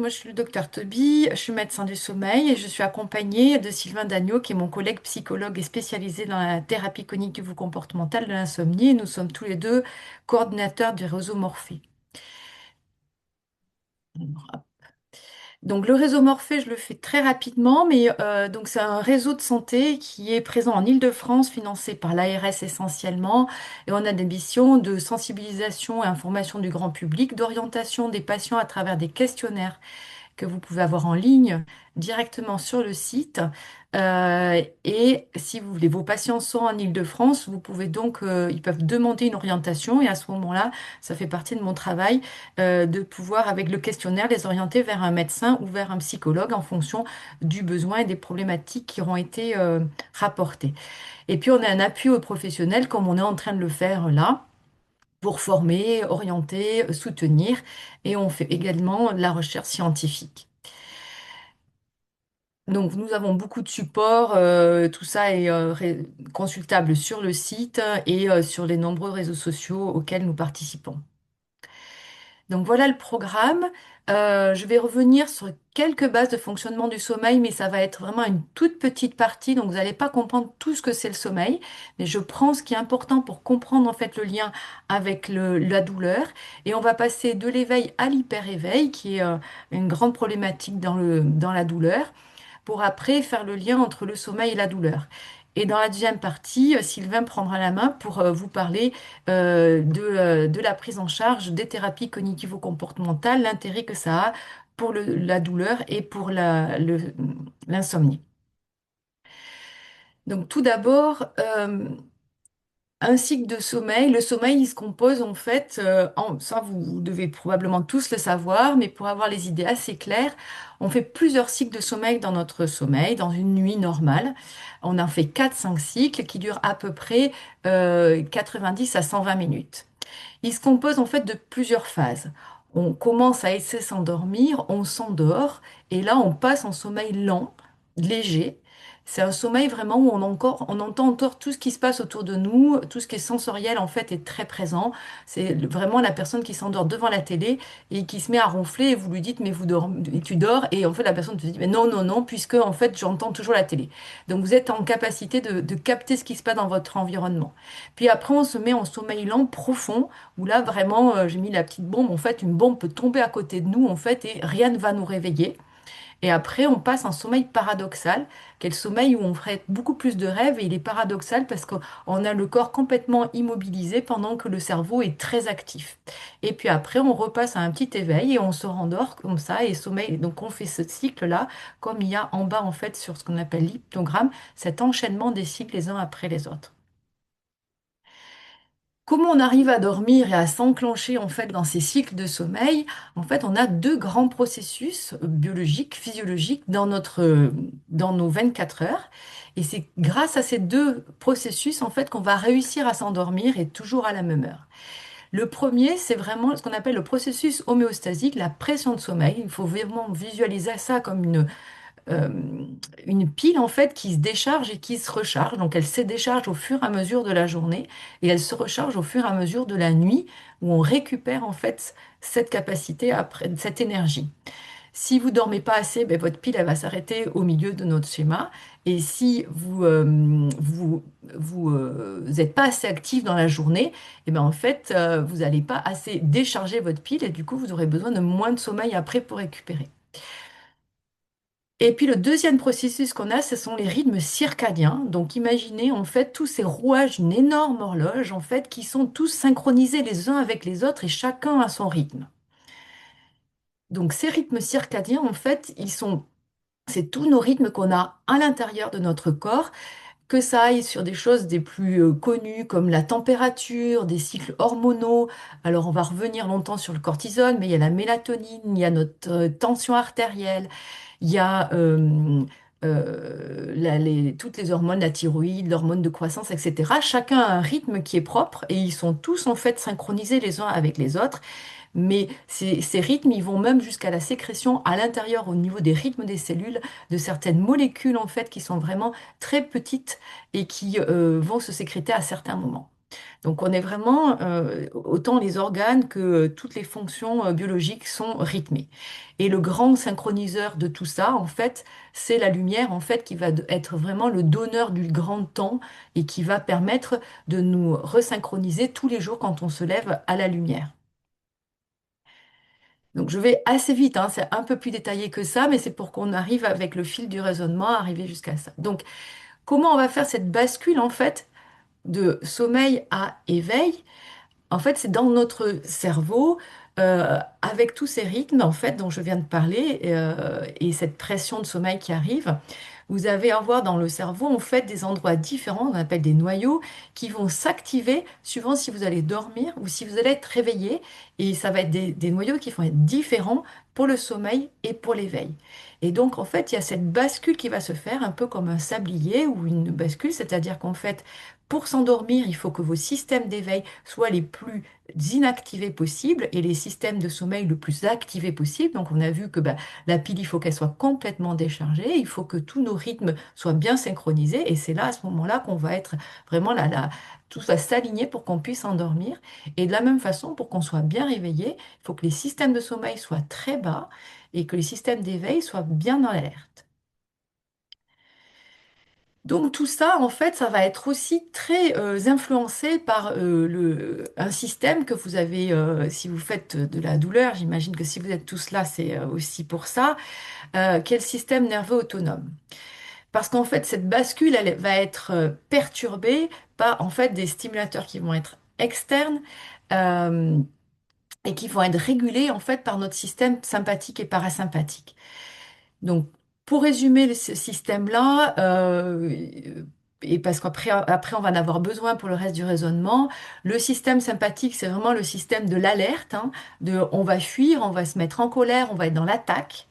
moi je suis le docteur Toby, je suis médecin du sommeil et je suis accompagnée de Sylvain Dagneau, qui est mon collègue psychologue et spécialisé dans la thérapie cognitive ou comportementale de l'insomnie. Et nous sommes tous les deux coordinateurs du réseau Morphée. Donc le réseau Morphée, je le fais très rapidement, mais donc c'est un réseau de santé qui est présent en Île-de-France, financé par l'ARS essentiellement, et on a des missions de sensibilisation et information du grand public, d'orientation des patients à travers des questionnaires que vous pouvez avoir en ligne directement sur le site. Et si vous voulez, vos patients sont en Île-de-France, vous pouvez donc, ils peuvent demander une orientation et à ce moment-là, ça fait partie de mon travail de pouvoir, avec le questionnaire, les orienter vers un médecin ou vers un psychologue en fonction du besoin et des problématiques qui auront été rapportées. Et puis, on a un appui aux professionnels comme on est en train de le faire là pour former, orienter, soutenir, et on fait également de la recherche scientifique. Donc, nous avons beaucoup de supports, tout ça est consultable sur le site et sur les nombreux réseaux sociaux auxquels nous participons. Donc voilà le programme. Je vais revenir sur quelques bases de fonctionnement du sommeil, mais ça va être vraiment une toute petite partie, donc vous n'allez pas comprendre tout ce que c'est le sommeil, mais je prends ce qui est important pour comprendre en fait le lien avec la douleur, et on va passer de l'éveil à l'hyper-éveil, qui est une grande problématique dans la douleur, pour après faire le lien entre le sommeil et la douleur. Et dans la deuxième partie, Sylvain prendra la main pour vous parler de la prise en charge des thérapies cognitivo-comportementales, l'intérêt que ça a pour la douleur et pour l'insomnie. Donc tout d'abord, un cycle de sommeil. Le sommeil, il se compose en fait, ça vous devez probablement tous le savoir, mais pour avoir les idées assez claires, on fait plusieurs cycles de sommeil dans notre sommeil, dans une nuit normale. On en fait 4-5 cycles qui durent à peu près 90 à 120 minutes. Il se compose en fait de plusieurs phases. On commence à essayer de s'endormir, on s'endort, et là on passe en sommeil lent, léger. C'est un sommeil vraiment où on entend encore tout ce qui se passe autour de nous, tout ce qui est sensoriel en fait est très présent. C'est vraiment la personne qui s'endort devant la télé et qui se met à ronfler et vous lui dites mais vous dormez, et tu dors et en fait la personne te dit mais non non non puisque en fait j'entends toujours la télé. Donc vous êtes en capacité de capter ce qui se passe dans votre environnement. Puis après on se met en sommeil lent profond où là vraiment j'ai mis la petite bombe. En fait une bombe peut tomber à côté de nous en fait et rien ne va nous réveiller. Et après, on passe en sommeil paradoxal, qui est le sommeil où on ferait beaucoup plus de rêves. Et il est paradoxal parce qu'on a le corps complètement immobilisé pendant que le cerveau est très actif. Et puis après, on repasse à un petit éveil et on se rendort comme ça. Et sommeil, donc on fait ce cycle-là, comme il y a en bas, en fait, sur ce qu'on appelle l'hypnogramme, cet enchaînement des cycles les uns après les autres. Comment on arrive à dormir et à s'enclencher en fait dans ces cycles de sommeil? En fait, on a deux grands processus biologiques, physiologiques dans nos 24 heures. Et c'est grâce à ces deux processus en fait qu'on va réussir à s'endormir et toujours à la même heure. Le premier, c'est vraiment ce qu'on appelle le processus homéostasique, la pression de sommeil. Il faut vraiment visualiser ça comme euh, une pile en fait qui se décharge et qui se recharge. Donc elle se décharge au fur et à mesure de la journée et elle se recharge au fur et à mesure de la nuit où on récupère en fait cette capacité après cette énergie. Si vous dormez pas assez, ben, votre pile elle va s'arrêter au milieu de notre schéma. Et si vous êtes pas assez actif dans la journée, et ben en fait vous n'allez pas assez décharger votre pile et du coup vous aurez besoin de moins de sommeil après pour récupérer. Et puis le deuxième processus qu'on a, ce sont les rythmes circadiens. Donc imaginez en fait tous ces rouages d'une énorme horloge en fait qui sont tous synchronisés les uns avec les autres et chacun a son rythme. Donc ces rythmes circadiens en fait, c'est tous nos rythmes qu'on a à l'intérieur de notre corps, que ça aille sur des choses des plus connues comme la température, des cycles hormonaux. Alors on va revenir longtemps sur le cortisol, mais il y a la mélatonine, il y a notre tension artérielle. Il y a toutes les hormones, la thyroïde, l'hormone de croissance, etc. Chacun a un rythme qui est propre et ils sont tous en fait synchronisés les uns avec les autres. Mais ces rythmes, ils vont même jusqu'à la sécrétion à l'intérieur, au niveau des rythmes des cellules, de certaines molécules en fait qui sont vraiment très petites et qui vont se sécréter à certains moments. Donc on est vraiment, autant les organes que toutes les fonctions biologiques sont rythmées. Et le grand synchroniseur de tout ça, en fait, c'est la lumière, en fait, qui va être vraiment le donneur du grand temps et qui va permettre de nous resynchroniser tous les jours quand on se lève à la lumière. Donc je vais assez vite, hein, c'est un peu plus détaillé que ça, mais c'est pour qu'on arrive avec le fil du raisonnement à arriver jusqu'à ça. Donc comment on va faire cette bascule, en fait, de sommeil à éveil? En fait, c'est dans notre cerveau, avec tous ces rythmes, en fait, dont je viens de parler, et cette pression de sommeil qui arrive, vous allez avoir dans le cerveau, en fait, des endroits différents, on appelle des noyaux, qui vont s'activer suivant si vous allez dormir ou si vous allez être réveillé. Et ça va être des noyaux qui vont être différents pour le sommeil et pour l'éveil. Et donc, en fait, il y a cette bascule qui va se faire, un peu comme un sablier ou une bascule, c'est-à-dire qu'en fait, pour s'endormir, il faut que vos systèmes d'éveil soient les plus inactivés possibles et les systèmes de sommeil le plus activés possible. Donc, on a vu que la pile, il faut qu'elle soit complètement déchargée, il faut que tous nos rythmes soient bien synchronisés et c'est là, à ce moment-là, qu'on va être vraiment là, tout va s'aligner pour qu'on puisse endormir. Et de la même façon, pour qu'on soit bien réveillé, il faut que les systèmes de sommeil soient très bas et que les systèmes d'éveil soient bien en alerte. Donc tout ça, en fait, ça va être aussi très influencé par un système que vous avez, si vous faites de la douleur, j'imagine que si vous êtes tous là, c'est aussi pour ça, quel système nerveux autonome. Parce qu'en fait, cette bascule, elle va être perturbée par en fait des stimulateurs qui vont être externes euh, et qui vont être régulés en fait par notre système sympathique et parasympathique. Donc, pour résumer ce système-là, et parce qu'après, on va en avoir besoin pour le reste du raisonnement, le système sympathique, c'est vraiment le système de l'alerte, hein, de on va fuir, on va se mettre en colère, on va être dans l'attaque.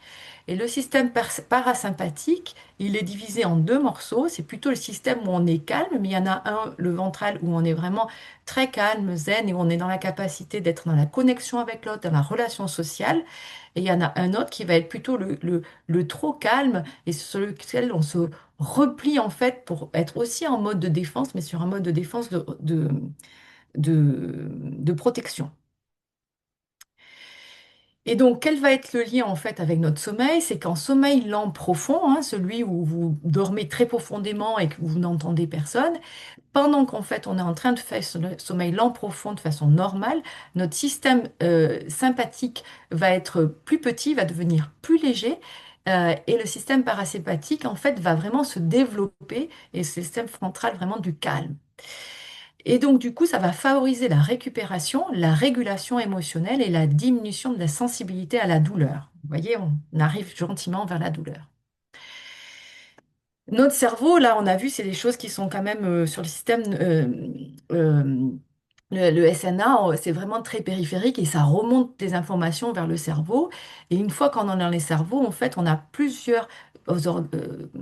Et le système parasympathique, il est divisé en deux morceaux. C'est plutôt le système où on est calme, mais il y en a un, le ventral, où on est vraiment très calme, zen, et où on est dans la capacité d'être dans la connexion avec l'autre, dans la relation sociale. Et il y en a un autre qui va être plutôt le trop calme et sur lequel on se replie en fait pour être aussi en mode de défense, mais sur un mode de défense de protection. Et donc, quel va être le lien en fait avec notre sommeil? C'est qu'en sommeil lent profond, hein, celui où vous dormez très profondément et que vous n'entendez personne, pendant qu'en fait on est en train de faire ce sommeil lent profond de façon normale, notre système sympathique va être plus petit, va devenir plus léger, et le système parasympathique en fait va vraiment se développer et le système frontal vraiment du calme. Et donc du coup ça va favoriser la récupération, la régulation émotionnelle et la diminution de la sensibilité à la douleur. Vous voyez, on arrive gentiment vers la douleur. Notre cerveau, là, on a vu, c'est des choses qui sont quand même sur le système, euh, le SNA, c'est vraiment très périphérique et ça remonte des informations vers le cerveau. Et une fois qu'on en est dans les cerveaux, en fait, on a plusieurs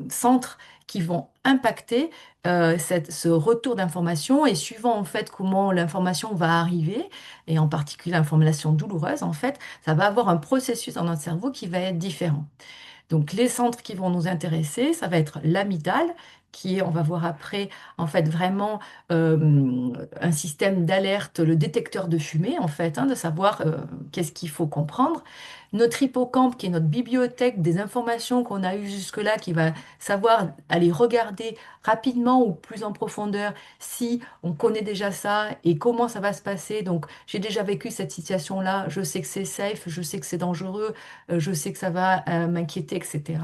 centres qui vont impacter ce retour d'information et suivant en fait comment l'information va arriver, et en particulier l'information douloureuse, en fait, ça va avoir un processus dans notre cerveau qui va être différent. Donc, les centres qui vont nous intéresser, ça va être l'amygdale, qui est, on va voir après, en fait, vraiment un système d'alerte, le détecteur de fumée, en fait, hein, de savoir qu'est-ce qu'il faut comprendre. Notre hippocampe, qui est notre bibliothèque des informations qu'on a eues jusque-là, qui va savoir aller regarder rapidement ou plus en profondeur si on connaît déjà ça et comment ça va se passer. Donc, j'ai déjà vécu cette situation-là, je sais que c'est safe, je sais que c'est dangereux, je sais que ça va m'inquiéter, etc.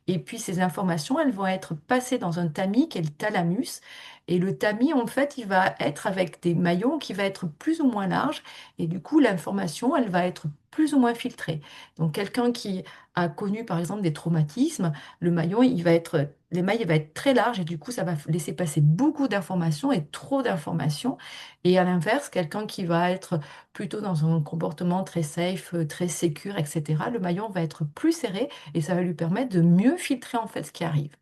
Et puis ces informations, elles vont être passées dans un tamis qui est le thalamus. Et le tamis, en fait, il va être avec des maillons qui va être plus ou moins larges. Et du coup, l'information, elle va être plus ou moins filtrée. Donc quelqu'un qui a connu, par exemple, des traumatismes, le maillon, les mailles, il va être très large et du coup, ça va laisser passer beaucoup d'informations et trop d'informations. Et à l'inverse, quelqu'un qui va être plutôt dans un comportement très safe, très sécure, etc., le maillon va être plus serré et ça va lui permettre de mieux filtrer en fait ce qui arrive.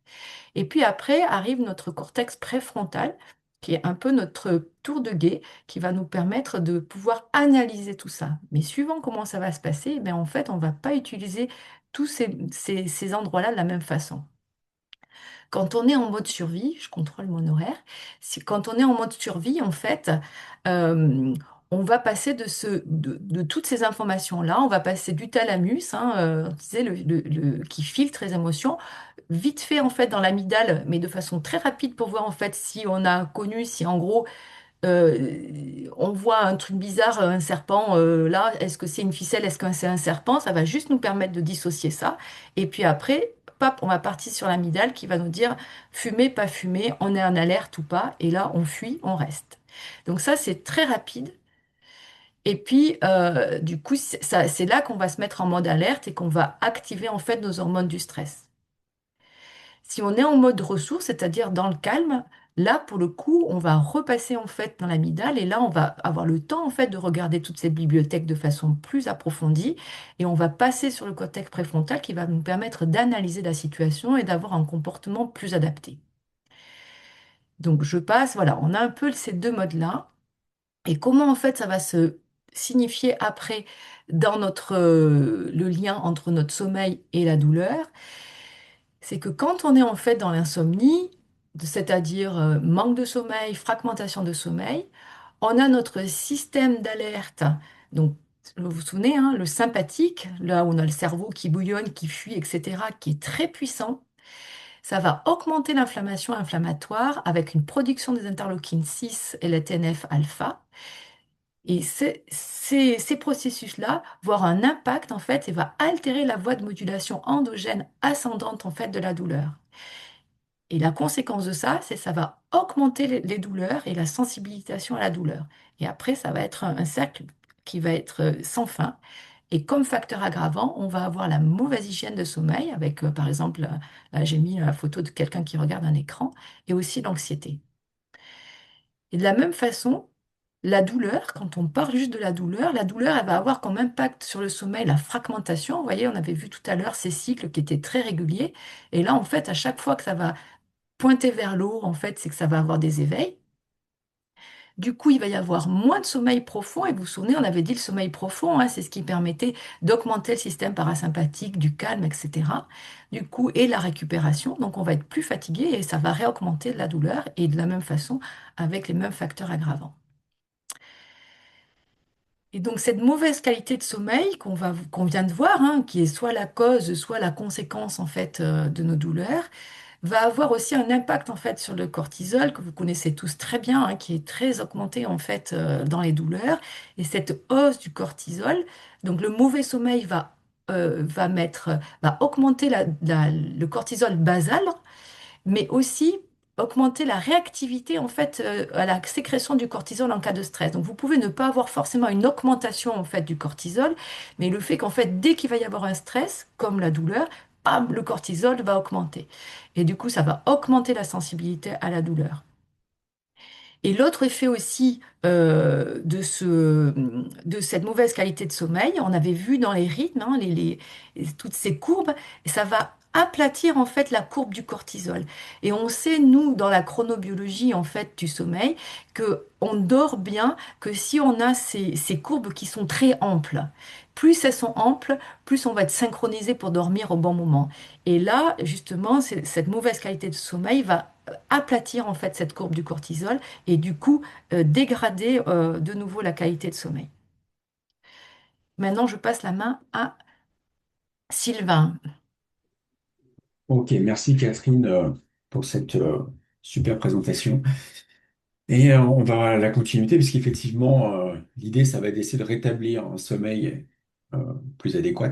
Et puis après arrive notre cortex préfrontal, qui est un peu notre tour de guet, qui va nous permettre de pouvoir analyser tout ça. Mais suivant comment ça va se passer, ben en fait, on ne va pas utiliser tous ces endroits-là de la même façon. quand on est en mode survie, je contrôle mon horaire, quand on est en mode survie, en fait, euh, on va passer de toutes ces informations-là, on va passer du thalamus, hein, on disait qui filtre les émotions, vite fait en fait dans l'amygdale, mais de façon très rapide pour voir en fait si on a connu, si en gros on voit un truc bizarre, un serpent, là, est-ce que c'est une ficelle, est-ce que c'est un serpent? Ça va juste nous permettre de dissocier ça. Et puis après, pap, on va partir sur l'amygdale qui va nous dire fumer, pas fumer, on est en alerte ou pas. Et là, on fuit, on reste. Donc ça, c'est très rapide. Et puis, du coup, c'est là qu'on va se mettre en mode alerte et qu'on va activer en fait nos hormones du stress. Si on est en mode ressource, c'est-à-dire dans le calme, là, pour le coup, on va repasser en fait dans l'amygdale et là, on va avoir le temps en fait de regarder toute cette bibliothèque de façon plus approfondie et on va passer sur le cortex préfrontal qui va nous permettre d'analyser la situation et d'avoir un comportement plus adapté. Donc, je passe, voilà, on a un peu ces deux modes-là et comment en fait ça va se signifier après dans le lien entre notre sommeil et la douleur. C'est que quand on est en fait dans l'insomnie, c'est-à-dire manque de sommeil, fragmentation de sommeil, on a notre système d'alerte. Donc, vous vous souvenez, hein, le sympathique, là où on a le cerveau qui bouillonne, qui fuit, etc., qui est très puissant. Ça va augmenter l'inflammation inflammatoire avec une production des interleukines 6 et la TNF-alpha. Et ces processus-là vont avoir un impact en fait et va altérer la voie de modulation endogène ascendante en fait de la douleur. Et la conséquence de ça, c'est que ça va augmenter les douleurs et la sensibilisation à la douleur. Et après, ça va être un cercle qui va être sans fin. Et comme facteur aggravant, on va avoir la mauvaise hygiène de sommeil avec, par exemple, là, j'ai mis la photo de quelqu'un qui regarde un écran, et aussi l'anxiété. Et de la même façon, la douleur, quand on parle juste de la douleur, elle va avoir comme impact sur le sommeil la fragmentation. Vous voyez, on avait vu tout à l'heure ces cycles qui étaient très réguliers. Et là, en fait, à chaque fois que ça va pointer vers le haut, en fait, c'est que ça va avoir des éveils. Du coup, il va y avoir moins de sommeil profond. Et vous vous souvenez, on avait dit le sommeil profond, hein, c'est ce qui permettait d'augmenter le système parasympathique, du calme, etc. Du coup, et la récupération. Donc, on va être plus fatigué et ça va réaugmenter la douleur. Et de la même façon, avec les mêmes facteurs aggravants. Et donc cette mauvaise qualité de sommeil qu'on vient de voir, hein, qui est soit la cause, soit la conséquence en fait de nos douleurs, va avoir aussi un impact en fait sur le cortisol que vous connaissez tous très bien, hein, qui est très augmenté en fait dans les douleurs. Et cette hausse du cortisol, donc le mauvais sommeil va augmenter le cortisol basal, mais aussi augmenter la réactivité en fait à la sécrétion du cortisol en cas de stress. Donc vous pouvez ne pas avoir forcément une augmentation en fait du cortisol, mais le fait qu'en fait dès qu'il va y avoir un stress, comme la douleur, bam, le cortisol va augmenter. Et du coup, ça va augmenter la sensibilité à la douleur. Et l'autre effet aussi de cette mauvaise qualité de sommeil, on avait vu dans les rythmes, hein, toutes ces courbes, et ça va aplatir en fait la courbe du cortisol. Et on sait, nous, dans la chronobiologie en fait du sommeil, que on dort bien que si on a ces courbes qui sont très amples. Plus elles sont amples, plus on va être synchronisé pour dormir au bon moment. Et là, justement, cette mauvaise qualité de sommeil va aplatir en fait cette courbe du cortisol et du coup dégrader de nouveau la qualité de sommeil. Maintenant, je passe la main à Sylvain. Ok, merci Catherine pour cette super présentation. Et on va à la continuité, puisqu'effectivement, l'idée, ça va être d'essayer de rétablir un sommeil plus adéquat,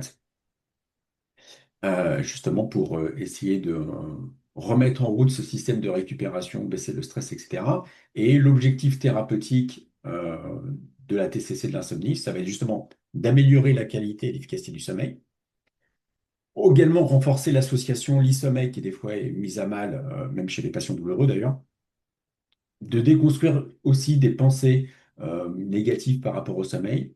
justement pour essayer de remettre en route ce système de récupération, baisser le stress, etc. Et l'objectif thérapeutique de la TCC de l'insomnie, ça va être justement d'améliorer la qualité et l'efficacité du sommeil. Également renforcer l'association lit-sommeil, qui des fois est mise à mal, même chez les patients douloureux d'ailleurs. De déconstruire aussi des pensées négatives par rapport au sommeil,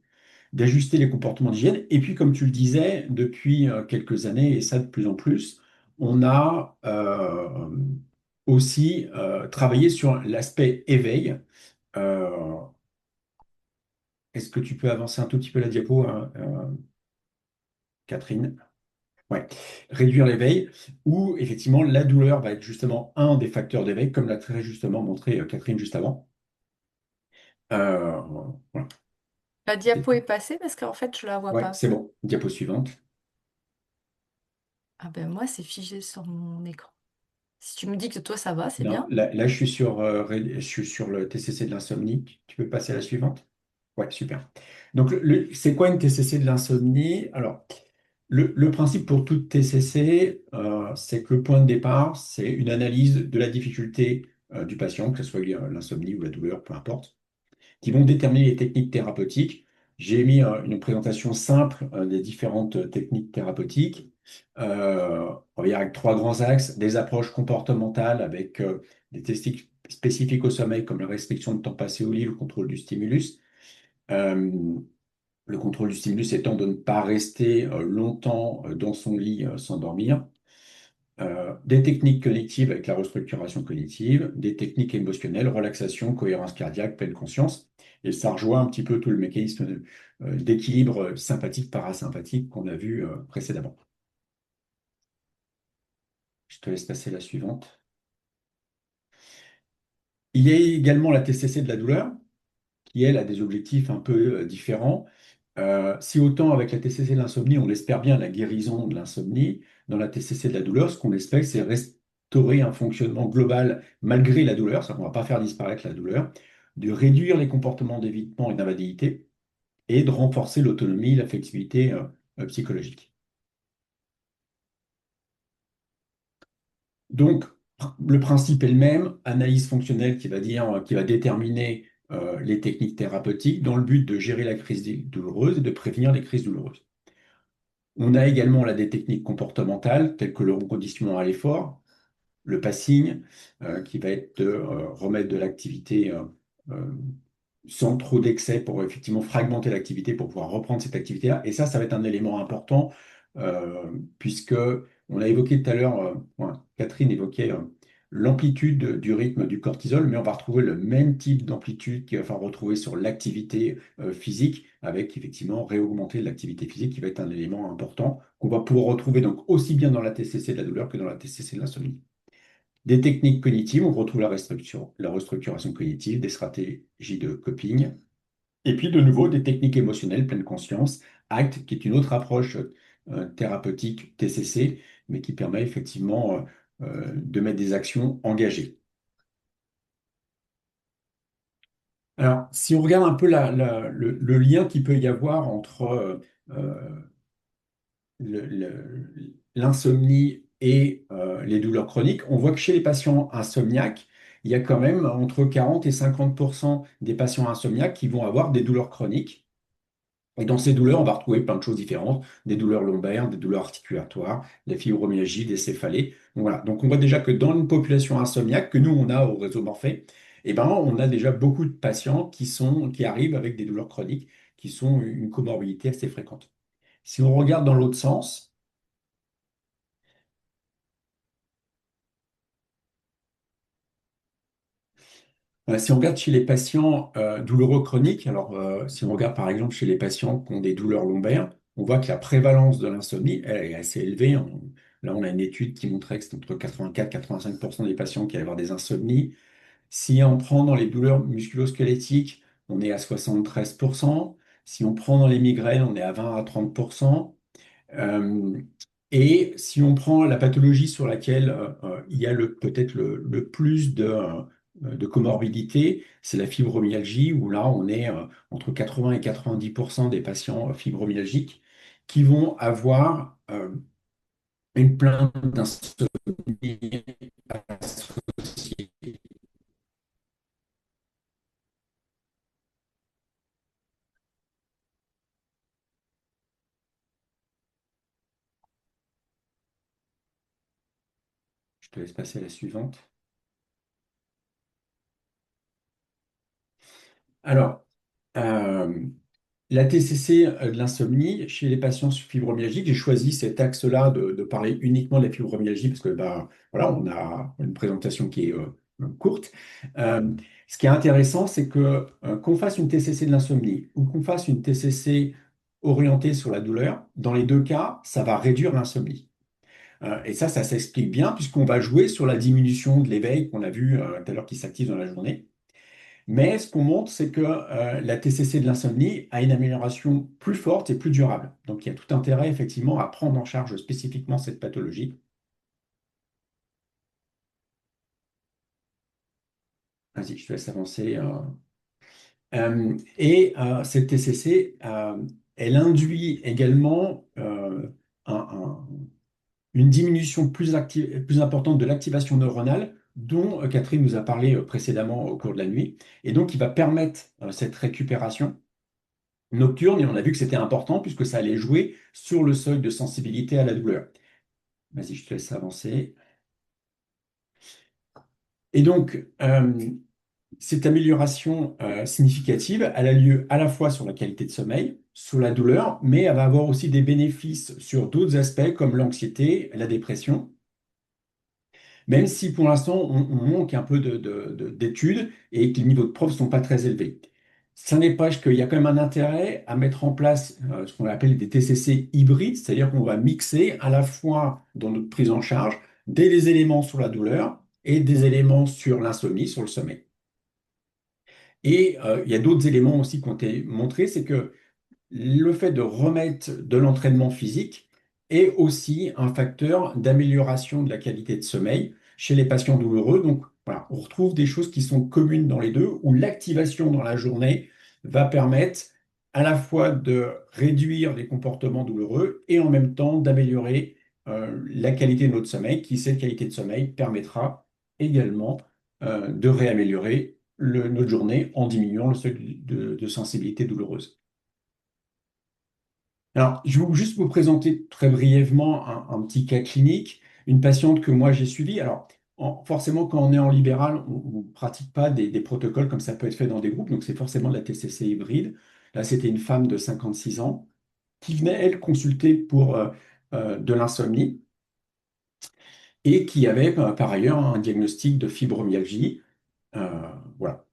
d'ajuster les comportements d'hygiène. Et puis, comme tu le disais, depuis quelques années, et ça de plus en plus, on a aussi travaillé sur l'aspect éveil. Euh, Est-ce que tu peux avancer un tout petit peu la diapo, hein, Catherine? Ouais. Réduire l'éveil, où effectivement la douleur va être justement un des facteurs d'éveil, comme l'a très justement montré Catherine juste avant. Euh, voilà. La diapo est passée parce qu'en fait, je la vois Ouais, pas. c'est bon. Diapo suivante. Ah ben moi, c'est figé sur mon écran. Si tu me dis que toi, ça va, c'est Non, bien. là, je suis sur le TCC de l'insomnie. Tu peux passer à la suivante? Ouais, super. Donc, c'est quoi une TCC de l'insomnie? Alors, le principe pour toute TCC, c'est que le point de départ, c'est une analyse de la difficulté du patient, que ce soit l'insomnie ou la douleur, peu importe, qui vont déterminer les techniques thérapeutiques. J'ai mis une présentation simple des différentes techniques thérapeutiques. On va dire avec trois grands axes, des approches comportementales avec des techniques spécifiques au sommeil comme la restriction de temps passé au lit, le contrôle du stimulus. Euh, le contrôle du stimulus étant de ne pas rester longtemps dans son lit sans dormir. Des techniques cognitives avec la restructuration cognitive, des techniques émotionnelles, relaxation, cohérence cardiaque, pleine conscience. Et ça rejoint un petit peu tout le mécanisme d'équilibre sympathique-parasympathique qu'on a vu précédemment. Je te laisse passer la suivante. Il y a également la TCC de la douleur, qui, elle, a des objectifs un peu différents. Si autant avec la TCC de l'insomnie, on espère bien la guérison de l'insomnie, dans la TCC de la douleur, ce qu'on espère, c'est restaurer un fonctionnement global malgré la douleur, ça qu'on ne va pas faire disparaître la douleur, de réduire les comportements d'évitement et d'invalidité, et de renforcer l'autonomie, la flexibilité psychologique. Donc, le principe est le même, analyse fonctionnelle qui va déterminer les techniques thérapeutiques dans le but de gérer la crise douloureuse et de prévenir les crises douloureuses. On a également là des techniques comportementales telles que le reconditionnement à l'effort, le passing, qui va être de remettre de l'activité euh, sans trop d'excès pour effectivement fragmenter l'activité pour pouvoir reprendre cette activité-là. Et ça va être un élément important puisque on a évoqué tout à l'heure, Catherine évoquait l'amplitude du rythme du cortisol, mais on va retrouver le même type d'amplitude qu'il va falloir retrouver sur l'activité physique, avec effectivement réaugmenter l'activité physique qui va être un élément important qu'on va pouvoir retrouver donc aussi bien dans la TCC de la douleur que dans la TCC de l'insomnie. Des techniques cognitives, on retrouve la restructuration cognitive, des stratégies de coping, et puis de nouveau des techniques émotionnelles, pleine conscience, ACT, qui est une autre approche thérapeutique TCC, mais qui permet effectivement de mettre des actions engagées. Alors, si on regarde un peu le lien qu'il peut y avoir entre l'insomnie et les douleurs chroniques, on voit que chez les patients insomniaques, il y a quand même entre 40 et 50% des patients insomniaques qui vont avoir des douleurs chroniques. Et dans ces douleurs, on va retrouver plein de choses différentes, des douleurs lombaires, des douleurs articulatoires, des fibromyalgies, des céphalées. Donc voilà. Donc on voit déjà que dans une population insomniaque que nous on a au réseau Morphée, eh ben, on a déjà beaucoup de patients qui arrivent avec des douleurs chroniques, qui sont une comorbidité assez fréquente. Si on regarde dans l'autre sens, si on regarde chez les patients douloureux chroniques, alors si on regarde par exemple chez les patients qui ont des douleurs lombaires, on voit que la prévalence de l'insomnie, elle est assez élevée. Là, on a une étude qui montrait que c'est entre 84 et 85% des patients qui allaient avoir des insomnies. Si on prend dans les douleurs musculo-squelettiques, on est à 73%. Si on prend dans les migraines, on est à 20 à 30%. Euh, et si on prend la pathologie sur laquelle il y a peut-être le plus de comorbidité, c'est la fibromyalgie, où là, on est entre 80 et 90% des patients fibromyalgiques qui vont avoir une plainte d'insomnie associée. Je te laisse passer à la suivante. Alors, euh, la TCC de l'insomnie, chez les patients fibromyalgiques, j'ai choisi cet axe-là de parler uniquement de la fibromyalgie parce que bah, voilà, on a une présentation qui est courte. Euh, Ce qui est intéressant, c'est que qu'on fasse une TCC de l'insomnie ou qu'on fasse une TCC orienté sur la douleur, dans les deux cas, ça va réduire l'insomnie. Et ça s'explique bien puisqu'on va jouer sur la diminution de l'éveil qu'on a vu tout à l'heure qui s'active dans la journée. Mais ce qu'on montre, c'est que la TCC de l'insomnie a une amélioration plus forte et plus durable. Donc il y a tout intérêt effectivement à prendre en charge spécifiquement cette pathologie. Vas-y, je te laisse avancer. Cette TCC, elle induit également un- un- une diminution plus importante de l'activation neuronale dont Catherine nous a parlé précédemment au cours de la nuit, et donc qui va permettre cette récupération nocturne, et on a vu que c'était important puisque ça allait jouer sur le seuil de sensibilité à la douleur. Vas-y, je te laisse avancer. Et donc, cette amélioration significative, elle a lieu à la fois sur la qualité de sommeil, sur la douleur, mais elle va avoir aussi des bénéfices sur d'autres aspects comme l'anxiété, la dépression, même si pour l'instant on manque un peu d'études et que les niveaux de preuves ne sont pas très élevés. Ça n'empêche qu'il y a quand même un intérêt à mettre en place ce qu'on appelle des TCC hybrides, c'est-à-dire qu'on va mixer à la fois dans notre prise en charge des éléments sur la douleur et des éléments sur l'insomnie, sur le sommeil. Et il y a d'autres éléments aussi qui ont été montrés, c'est que le fait de remettre de l'entraînement physique est aussi un facteur d'amélioration de la qualité de sommeil chez les patients douloureux. Donc voilà, on retrouve des choses qui sont communes dans les deux, où l'activation dans la journée va permettre à la fois de réduire les comportements douloureux et en même temps d'améliorer la qualité de notre sommeil, qui, cette qualité de sommeil, permettra également de réaméliorer notre journée en diminuant le seuil de sensibilité douloureuse. Alors, je vais juste vous présenter très brièvement un petit cas clinique, une patiente que moi j'ai suivie. Alors, forcément, quand on est en libéral, on ne pratique pas des protocoles comme ça peut être fait dans des groupes, donc c'est forcément de la TCC hybride. Là, c'était une femme de 56 ans qui venait, elle, consulter pour de l'insomnie et qui avait par ailleurs un diagnostic de fibromyalgie. Euh, voilà.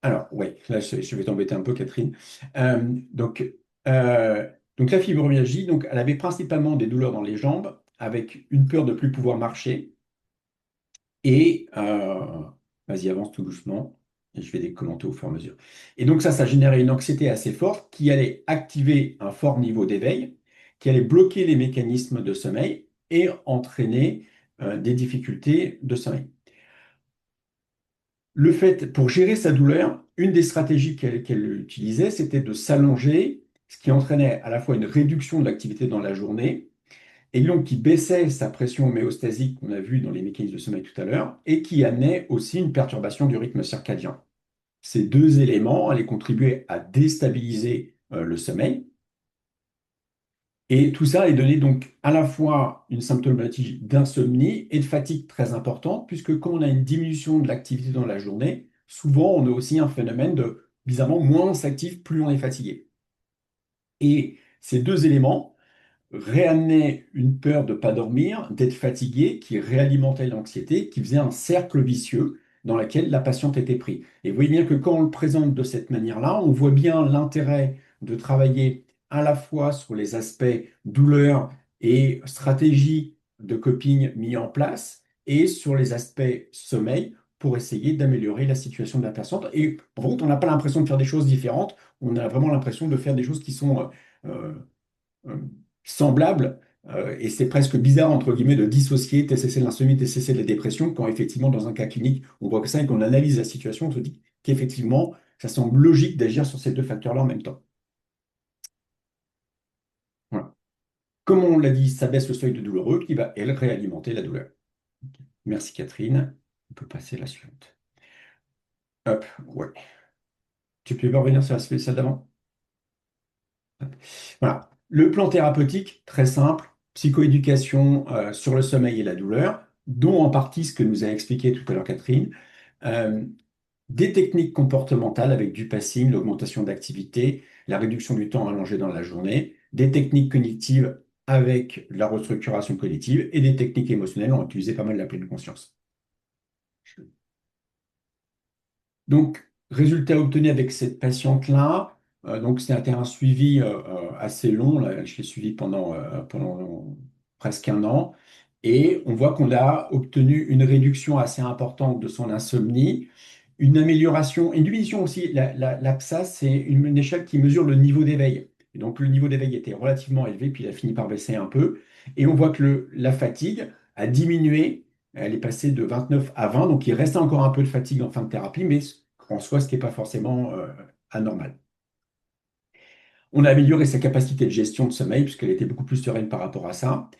Alors, oui, là, je vais t'embêter un peu, Catherine. Euh, donc, euh, donc, la fibromyalgie, donc, elle avait principalement des douleurs dans les jambes, avec une peur de plus pouvoir marcher. Et, vas-y, avance tout doucement, et je vais les commenter au fur et à mesure. Et donc, ça générait une anxiété assez forte qui allait activer un fort niveau d'éveil, qui allait bloquer les mécanismes de sommeil et entraîner des difficultés de sommeil. Le fait, pour gérer sa douleur, une des stratégies qu'elle utilisait, c'était de s'allonger, ce qui entraînait à la fois une réduction de l'activité dans la journée, et donc qui baissait sa pression homéostasique qu'on a vu dans les mécanismes de sommeil tout à l'heure, et qui amenait aussi une perturbation du rythme circadien. Ces deux éléments allaient contribuer à déstabiliser le sommeil, et tout ça est donné donc à la fois une symptomatique d'insomnie et de fatigue très importante, puisque quand on a une diminution de l'activité dans la journée, souvent on a aussi un phénomène de, bizarrement, moins on s'active, plus on est fatigué. Et ces deux éléments réamenaient une peur de ne pas dormir, d'être fatigué, qui réalimentait l'anxiété, qui faisait un cercle vicieux dans lequel la patiente était prise. Et vous voyez bien que quand on le présente de cette manière-là, on voit bien l'intérêt de travailler à la fois sur les aspects douleur et stratégie de coping mis en place et sur les aspects sommeil pour essayer d'améliorer la situation de la patiente. Et en fait, on n'a pas l'impression de faire des choses différentes, on a vraiment l'impression de faire des choses qui sont euh, euh, semblables. Et c'est presque bizarre, entre guillemets, de dissocier TCC de l'insomnie, TCC de la dépression, quand effectivement, dans un cas clinique, on voit que ça et qu'on analyse la situation, on se dit qu'effectivement, ça semble logique d'agir sur ces deux facteurs-là en même temps. Voilà. Comme on l'a dit, ça baisse le seuil de douloureux qui va, elle, réalimenter la douleur. Merci Catherine. On peut passer à la suivante. Hop, ouais. Tu peux revenir sur la spéciale d'avant? Voilà. Le plan thérapeutique, très simple, psychoéducation sur le sommeil et la douleur, dont en partie ce que nous a expliqué tout à l'heure Catherine. Euh, des techniques comportementales avec du passing, l'augmentation d'activité, la réduction du temps allongé dans la journée, des techniques cognitives avec la restructuration cognitive et des techniques émotionnelles. On a utilisé pas mal la pleine conscience. Donc, résultat obtenu avec cette patiente-là, donc c'était un suivi assez long, là, je l'ai suivi pendant presque un an, et on voit qu'on a obtenu une réduction assez importante de son insomnie, une amélioration, une diminution aussi. L'APSAS, c'est une échelle qui mesure le niveau d'éveil. Et donc le niveau d'éveil était relativement élevé, puis il a fini par baisser un peu, et on voit que la fatigue a diminué. Elle est passée de 29 à 20, donc il restait encore un peu de fatigue en fin de thérapie, mais en soi, ce qui n'est pas forcément anormal. On a amélioré sa capacité de gestion de sommeil, puisqu'elle était beaucoup plus sereine par rapport à ça.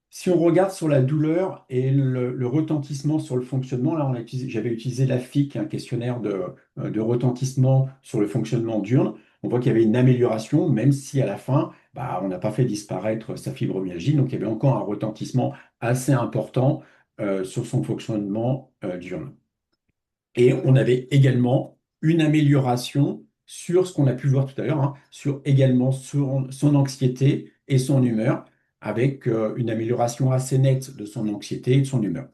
Si on regarde sur la douleur et le retentissement sur le fonctionnement, là, j'avais utilisé l'AFIC, un questionnaire de retentissement sur le fonctionnement diurne. On voit qu'il y avait une amélioration, même si à la fin, bah, on n'a pas fait disparaître sa fibromyalgie. Donc, il y avait encore un retentissement assez important sur son fonctionnement diurne. Et on avait également une amélioration sur ce qu'on a pu voir tout à l'heure, hein, sur également son anxiété et son humeur, avec une amélioration assez nette de son anxiété et de son humeur.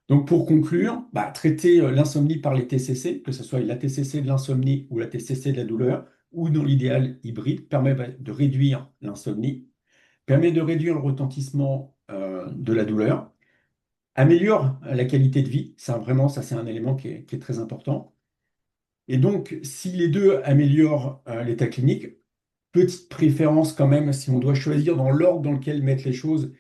Donc pour conclure, bah, traiter l'insomnie par les TCC, que ce soit la TCC de l'insomnie ou la TCC de la douleur, ou dans l'idéal hybride, permet de réduire l'insomnie, permet de réduire le retentissement de la douleur, améliore la qualité de vie. Ça, vraiment, ça, c'est un élément qui est très important. Et donc, si les deux améliorent l'état clinique, petite préférence quand même, si on doit choisir dans l'ordre dans lequel mettre les choses,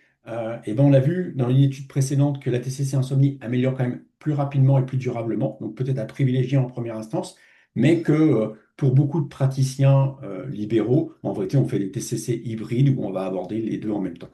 et ben on l'a vu dans une étude précédente que la TCC insomnie améliore quand même plus rapidement et plus durablement, donc peut-être à privilégier en première instance, mais que pour beaucoup de praticiens libéraux, en vérité, on fait des TCC hybrides où on va aborder les deux en même temps.